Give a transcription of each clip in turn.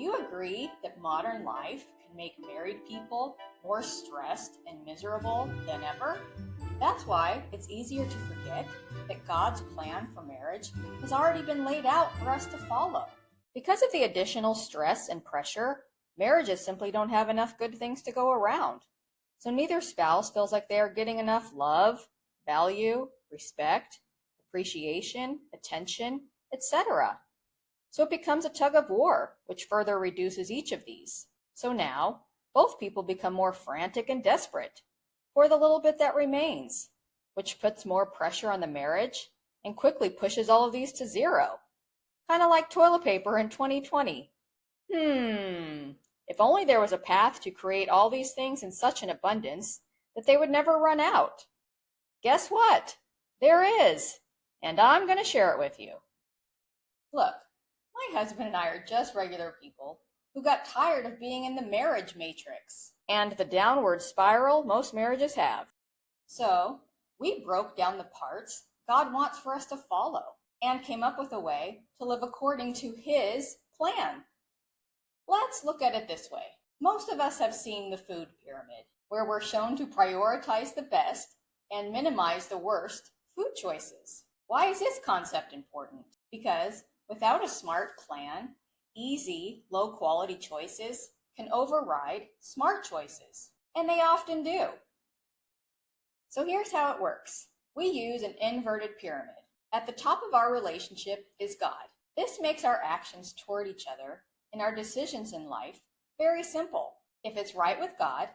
you agree that modern life can make married people more stressed and miserable than ever? That's why it's easier to forget that God's plan for marriage has already been laid out for us to follow. Because of the additional stress and pressure, marriages simply don't have enough good things to go around. So neither spouse feels like they are getting enough love, value, respect, appreciation, attention, etc. So it becomes a tug of war, which further reduces each of these. So now, both people become more frantic and desperate for the little bit that remains, which puts more pressure on the marriage and quickly pushes all of these to zero. Kind of like toilet paper in 2020. If only there was a path to create all these things in such an abundance that they would never run out. Guess what? There is, and I'm going to share it with you. Look, my husband and I are just regular people who got tired of being in the marriage matrix and the downward spiral most marriages have. So we broke down the parts God wants for us to follow and came up with a way to live according to His plan. Let's look at it this way. Most of us have seen the food pyramid, where we're shown to prioritize the best and minimize the worst food choices. Why is this concept important? Because without a smart plan, easy, low-quality choices can override smart choices, and they often do. So here's how it works. We use an inverted pyramid. At the top of our relationship is God. This makes our actions toward each other and our decisions in life very simple. If it's right with God,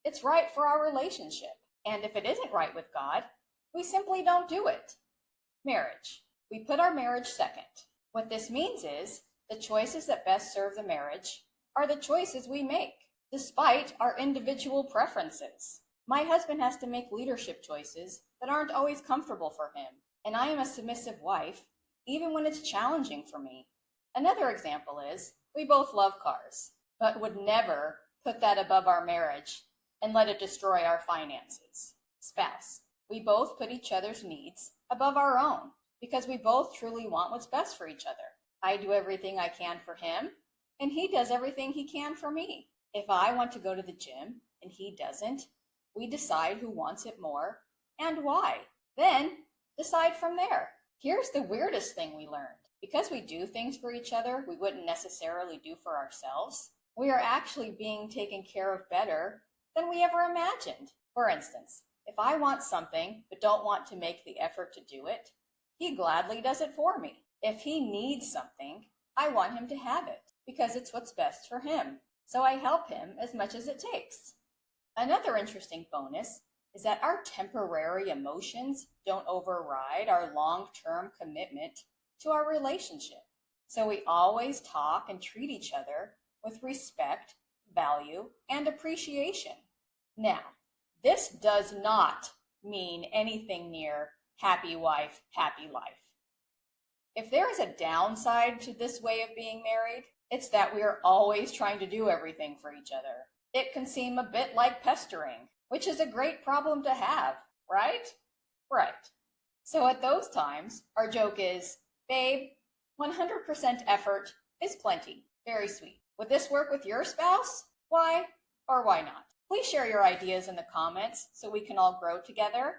it's right for our relationship. And if it isn't right with God, we simply don't do it. Marriage. We put our marriage second. What this means is the choices that best serve the marriage are the choices we make, despite our individual preferences. My husband has to make leadership choices that aren't always comfortable for him, and I am a submissive wife, even when it's challenging for me. Another example is, we both love cars, but would never put that above our marriage and let it destroy our finances. Spouse. We both put each other's needs above our own because we both truly want what's best for each other. I do everything I can for him, and he does everything he can for me. If I want to go to the gym and he doesn't, we decide who wants it more and why. Then decide from there. Here's the weirdest thing we learned. Because we do things for each other we wouldn't necessarily do for ourselves, we are actually being taken care of better than we ever imagined. For instance, if I want something but don't want to make the effort to do it, he gladly does it for me. If he needs something, I want him to have it because it's what's best for him. So I help him as much as it takes. Another interesting bonus is that our temporary emotions don't override our long-term commitment to our relationship. So we always talk and treat each other with respect, value, and appreciation. Now, this does not mean anything near happy wife, happy life. If there is a downside to this way of being married, it's that we are always trying to do everything for each other. It can seem a bit like pestering, which is a great problem to have, right? Right. So at those times, our joke is, babe, 100% effort is plenty. Very sweet. Would this work with your spouse? Why or why not? Please share your ideas in the comments so we can all grow together.